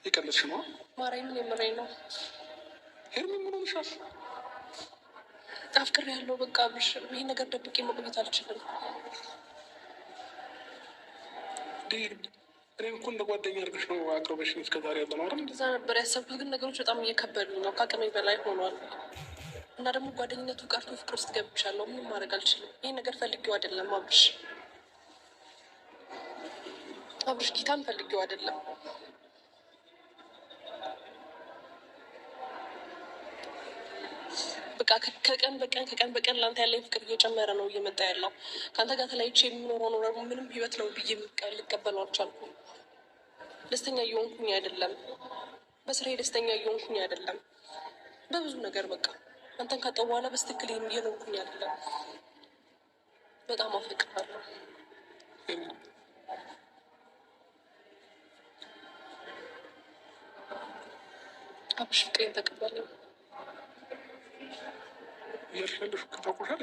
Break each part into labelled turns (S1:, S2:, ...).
S1: የቀለድሽ ነው?
S2: ማርያምን የምሬን ነው።
S1: ሄርሚ ምን ሆነሻል?
S2: አፍቅሬያለሁ። በቃ አብርሽ፣ ይሄን ነገር ደብቄ መቆየት አልችልም።
S1: እኔም እኮ እንደ ጓደኛ አድርገሽ ነው አቅርበሽኝ እስከዛሬ ያለ ነው አይደል?
S2: እንደዛ ነበር ያሰብኩት፣ ግን ነገሮች በጣም እየከበዱ ነው፣ ከአቅሜ በላይ ሆኗል። እና ደግሞ ጓደኝነቱ ቀርቶ ፍቅር ውስጥ ገብቻለሁ። ምንም ማድረግ አልችልም። ይህን ነገር ፈልጌው አይደለም አብርሽ፣ ጌታን ፈልጌው አይደለም። በቃ ከቀን በቀን ለአንተ ያለኝ ፍቅር እየጨመረ ነው እየመጣ ያለው። ከአንተ ጋር ተለያይቼ የምኖረው ነው ደግሞ ምንም ህይወት ነው ብዬ ልቀበለው አልቻልኩም። ደስተኛ እየሆንኩኝ አይደለም፣ በስራዬ ደስተኛ እየሆንኩኝ አይደለም፣ በብዙ ነገር በቃ አንተን ካጣሁ በኋላ በስትክክል እየኖርኩኝ አይደለም። በጣም አፈቅራለሁ። አብሽ ፍቅሬን ተቀበለኝ።
S1: ያልሻለሽ ታውቁሻል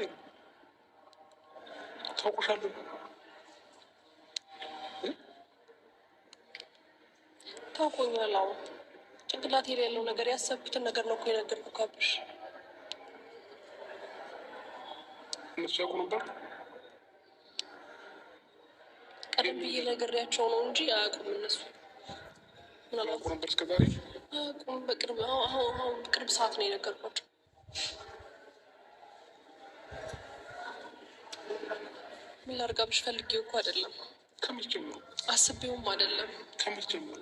S1: ታውቁሻለሁ።
S2: ታውቆኛል። አሁን ጭንቅላቴ ላይ ያለው ነገር ያሰብኩትን ነገር ነው እኮ የነገርኩህ አብሽ።
S1: እነሱ ያውቁ ነበር?
S2: ቀደም ብዬ ነግሬያቸው ነው እንጂ አያውቁም። እነሱ
S1: ያውቁ ነበር እስከዛሬ?
S2: አያውቁም። በቅርብ ሰዓት ነው የነገርኳቸው። ምን ላድርግ አብሽ? ፈልጌው እኮ አይደለም።
S1: ከመቼ ጀምሮ?
S2: አስቤውም አይደለም።
S1: ከመቼ ጀምሮ?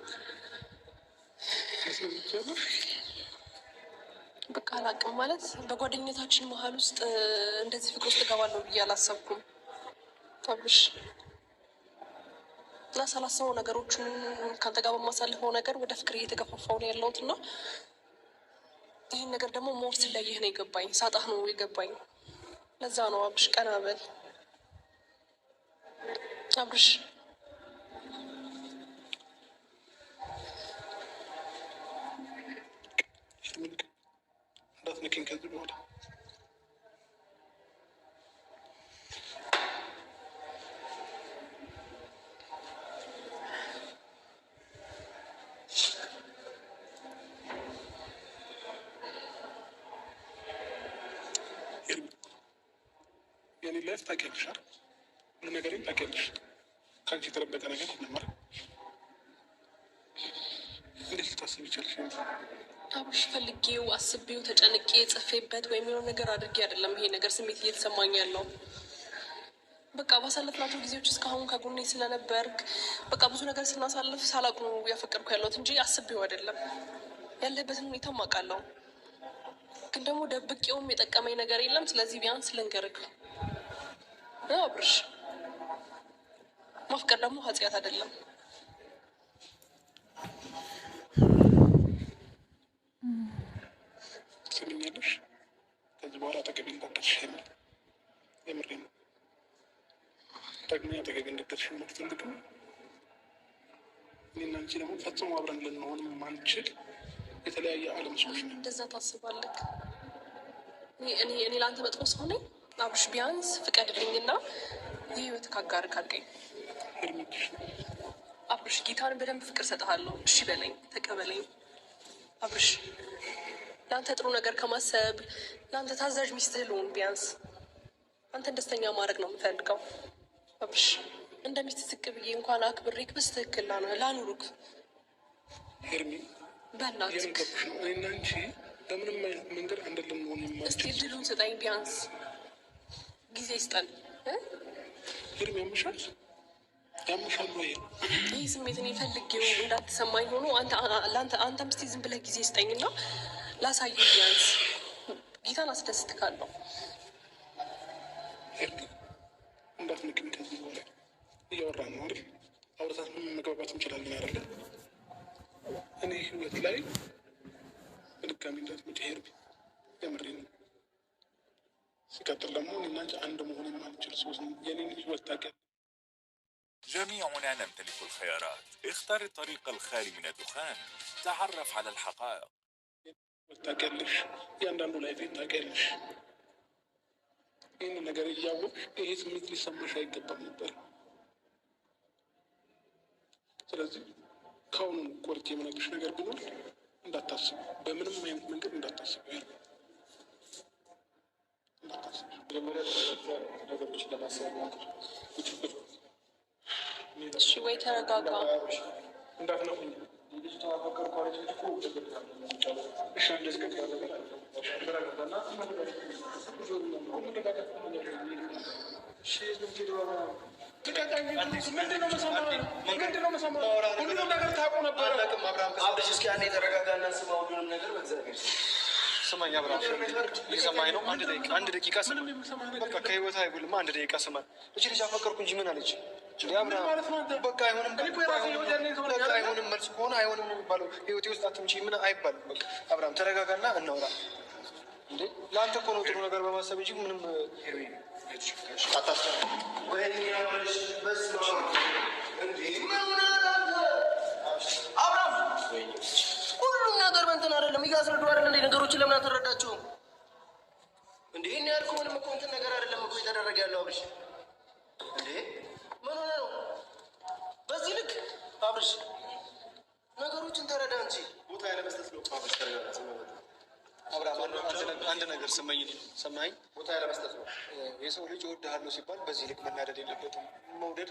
S2: በቃ አላውቅም። ማለት በጓደኝነታችን መሀል ውስጥ እንደዚህ ፍቅር ውስጥ እገባለሁ ብዬ አላሰብኩም አብሽ። እና ሳላስበው ነገሮችን ከአንተ ጋር በማሳልፈው ነገር ወደ ፍቅር እየተገፋፋው ነው ያለሁት እና ይህን ነገር ደግሞ ሞር ስለይህ ነው የገባኝ፣ ሳጣህ ነው የገባኝ። ለዛ ነው አብሽ፣ ቀና በል አብርሽ።
S1: እንዳትነኪኝ ከዚህ በኋላ። የኔ ላይፍ ታውቂያለሽ አይደል? ሁሉ ነገሬን ታውቂያለሽ። ከአንቺ የተደበቀ ነገር ይነማል። እንዴት ልታስብ ይቻልሽ?
S2: አብሽ ፈልጌው አስቤው ተጨንቄ ጽፌበት ወይም የሆነ ነገር አድርጌ አይደለም ይሄ ነገር ስሜት እየተሰማኝ ያለው። በቃ ባሳለፍናቸው ጊዜዎች እስካሁን ከጎኔ ስለነበርክ በቃ ብዙ ነገር ስናሳልፍ ሳላውቅ ነው ያፈቀርኩ ያለሁት እንጂ አስቤው አይደለም። ያለበትን ሁኔታ አውቃለሁ፣ ግን ደግሞ ደብቄውም የጠቀመኝ ነገር የለም። ስለዚህ ቢያንስ ልንገርህ አብርሽ፣ ማፍቀር ደግሞ ኃጢአት አይደለም።
S1: ትሰሚኛለሽ? ከዚህ በኋላ አጠገቤ እንዳትደርሺ። የምሬን ነው። ደግሜ አጠገቤ እንዳትደርሺ የማትፈልግም። እኔና አንቺ ደግሞ ፈጽሞ አብረን ልንሆን ማንችል የተለያየ ዓለም ሰዎች ነን።
S2: እንደዛ ታስባለህ? እኔ ለአንተ መጥፎ ሰው ነኝ አብርሽ? ቢያንስ ፍቀድልኝና የህይወት ካጋር ካድርገኝ።
S1: እርምጃሽ ነው
S2: አብርሽ። ጌታን በደንብ ፍቅር ሰጥሃለሁ። እሺ በለኝ፣ ተቀበለኝ አብርሽ። ለአንተ ጥሩ ነገር ከማሰብ ለአንተ ታዛዥ ሚስትህ ልሆን። ቢያንስ አንተን ደስተኛ ማድረግ ነው የምፈልገው አብርሽ። እንደ ሚስት ዝቅ ብዬ እንኳን አክብሬክ በስትክክል ላኑሩክ።
S1: ሄርሚ
S2: በእናትህ
S1: የምንገቡሽ ነው። እኔና አንቺ በምንም አይነት መንገድ አንድ ልንሆን የማንችል።
S2: እስቲ እድሉን ስጠኝ፣ ቢያንስ ጊዜ ስጠን።
S1: ሄርሚ ያምሻል ወይ?
S2: ይህ ስሜት እኔ ፈልጌው እንዳትሰማኝ ሆኖ አንተም እስቲ ዝም ብለህ ጊዜ ስጠኝና ላሳይ። ቢያንስ ጌታን አስደስትካለሁ።
S1: እንዳትንቅም። ከዚህ በኋላ እያወራን ነው አይደል? አውርታት መግባባት እንችላለን አይደለ? እኔ ህይወት ላይ በድጋሚ እንዳትመጪ ሄርሚ፣ የምሬን ነው። ሲቀጥል ደግሞ እኔና አንቺ አንድ መሆን የማንችል ሰዎች የኔን ህይወት ታውቂያለሽ።
S3: جميعنا نمتلك الخيارات. اختر الطريق الخالي من الدخان. تعرف على الحقائق.
S1: ታውቂያለሽ፣ እያንዳንዱ ላይፍ ታውቂያለሽ። ይህን ነገር እያወቅሽ ይሄ ስሜት ሊሰማሽ አይገባም ነበር። ስለዚህ ከአሁኑ ቆርጬ የምነግርሽ ነገር ቢኖር እንዳታስብ፣ በምንም አይነት መንገድ እንዳታስብ እንዳታስብ። መጀመሪያ ነገሮችን ለማሰብ
S2: እሺ ወይ ተረጋጋ።
S1: እንዳትነኩኝ ሁሉንም ነገር ታውቁ ነበር። ስማኝ አብርሃም፣ እየሰማኸኝ ነው? አንድ ደቂቃ ስማኝ። በቃ ከህይወት አይጉልማ። አንድ ደቂቃ ስማኝ። እቺ ልጅ አፈቀርኩ እንጂ ምን አለች? በቃ አይሆንም፣ መልስ ከሆነ አይሆንም ነው የሚባለው። ህይወቴ ውስጥ አትምጪ ምን አይባልም። በቃ አብርሃም ተረጋጋና እናውራ። እንዴ ለአንተ እኮ ነው ጥሩ ነገር በማሰብ እንጂ ምንም
S4: ሁሉም ነገር በእንትን አይደለም እያስረዱ አይደለ እንዴ? ነገሮችን ለምን አትረዳቸውም እንዴ? ይህን ያልኩ ምንም እኮ እንትን ነገር አይደለም እኮ የተደረገ ያለው አብርሽ። እንዴ ምን ሆነ ነው በዚህ ልክ አብርሽ? ነገሮችን ተረዳ እንጂ
S1: ቦታ ያለመስጠት ነው። አብርሽ ተረጋጋ። አብርሃም አንድ ነገር ሰማኝ። ቦታ ያለመስጠት ነው። የሰው ልጅ እወድሃለሁ ሲባል በዚህ ልክ መናደድ የለበትም። መውደድ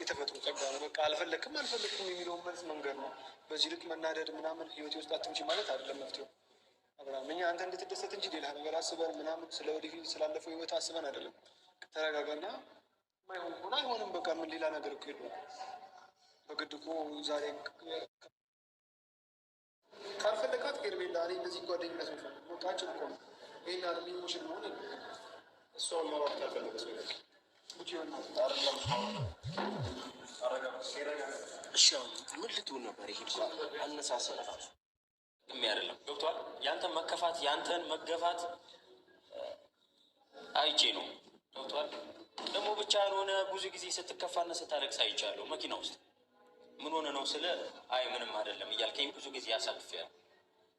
S1: የተፈጥሮ ጸጋ ነው። በቃ አልፈለግክም የሚለውን መልስ መንገድ ነው። በዚህ ልክ መናደድ ምናምን ህይወቴ ውስጥ አትምጪ ማለት አይደለም መፍትሄው። አብርሃም እኛ አንተ እንድትደሰት እንጂ ሌላ ነገር አስበን ምናምን ስለ ወደፊት ስላለፈው ህይወት አስበን አይደለም። ተረጋጋና ማይሆን ሆነ አይሆንም። በቃ ምን ሌላ ነገር እኮ የለውም። በግድ እኮ ዛሬ ካልፈለጋት ሄርሜላ እኔ እንደዚህ ጓደኝነት ነው ወቃችን እኮ ይሄን አለ ሚሞሽን ነው ነው እሷን ማውራት ካልፈለገ ሰው ይላል ጉጂ ሆነ
S4: እሺ አሁን ምን ልትሆን ነበር? ይሄ አነሳሰ ራሱ
S5: የሚያደርለም ገብቷል። ያንተን መከፋት ያንተን መገፋት አይቼ ነው ገብቷል። ደግሞ ብቻ ያልሆነ ብዙ ጊዜ ስትከፋና ስታለቅስ አይቻለሁ መኪና ውስጥ። ምን ሆነ ነው ስለ አይ ምንም አይደለም እያልከኝ ብዙ ጊዜ ያሳልፌያለሁ።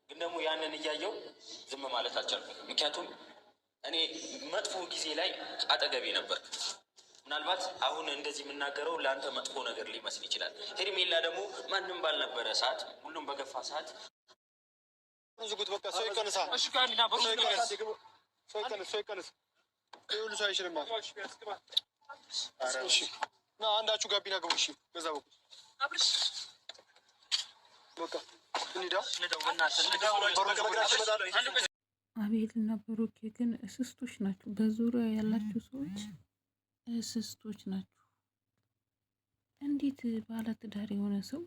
S5: ግን ደግሞ ያንን እያየው ዝም ማለት አልቻልኩም። ምክንያቱም እኔ መጥፎ ጊዜ ላይ አጠገቤ ነበርክ። ምናልባት አሁን እንደዚህ የምናገረው ለአንተ መጥፎ ነገር ሊመስል ይችላል። ሄርሜላ ደግሞ ማንም ባልነበረ ሰዓት፣ ሁሉም በገፋ ሰዓት
S1: ዝጉት በቃ ሰው ይቀንሳ። እሺ ካንዲና ሰው ይቀንስ ይሁሉ ሰው አይሽልም። እሺ ና አንዳችሁ ጋቢና ግቡ። እሺ በዛ በኩል
S2: አብርሽ
S1: በቃ እንሂዳ።
S6: አቤል እና ብሩኬ ግን እስስቶች ናቸው። በዙሪያ ያላችሁ ሰዎች እስስቶች ናቸው። እንዴት ባለትዳር የሆነ ሰው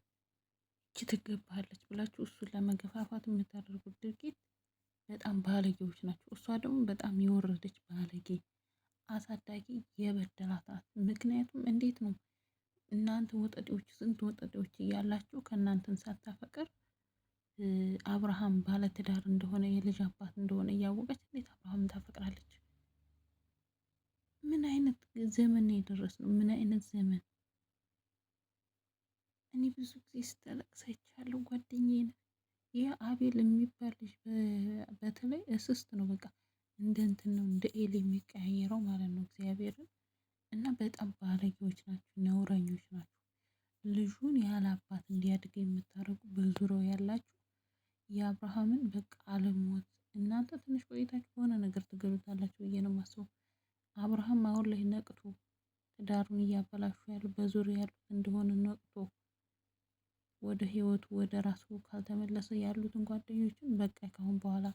S6: እቺ ትገባለች ብላችሁ እሱን ለመገፋፋት የምታደርጉት ድርጊት በጣም ባለጌዎች ናቸው። እሷ ደግሞ በጣም የወረደች ባለጌ አሳዳጊ የበደላታት። ምክንያቱም እንዴት ነው እናንተ ወጠጤዎች፣ ስንት ወጠጤዎች እያላችሁ ከእናንተን ሳታፈቅር አብርሃም ባለትዳር እንደሆነ የልጅ አባት እንደሆነ እያወቀች እንዴት አብርሃም ታፈቅራለች? ምን አይነት ዘመን ነው የደረስነው? ምን አይነት ዘመን! እኔ ብዙ ጊዜ ስታለቅስ አይቻለሁ። ጓደኛዬ ነው ይህ አቤል የሚባል ልጅ በተለይ እስስት ነው። በቃ እንደ እንትን ነው እንደ ኤል የሚቀያየረው ማለት ነው እግዚአብሔርን። እና በጣም ባለጌዎች ናቸው፣ ነውረኞች ናቸው። ልጁን ያለ አባት እንዲያድግ የምታደርጉ በዙሪያው ያላችሁ የአብርሃምን በቃ አለሞት እናንተ ትንሽ ቆይታችሁ በሆነ ነገር ትገሉታላችሁ ብዬ ነው የማስበው። አብርሃም አሁን ላይ ነቅቶ ትዳሩን እያበላሹ ያሉ በዙሪያ ያሉት እንደሆነ ነቅቶ ወደ ህይወቱ ወደ ራሱ ካልተመለሰ ያሉትን ጓደኞችን በቃ ካሁን በኋላ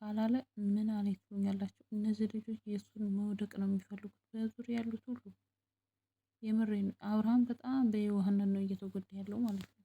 S6: ካላለ ምን አለ ትሉኛላችሁ? እነዚህ ልጆች የእሱን መውደቅ ነው የሚፈልጉት በዙሪያ ያሉት ሁሉ። የምሬን አብርሃም በጣም በየዋህነት ነው እየተጎዳ ያለው ማለት ነው።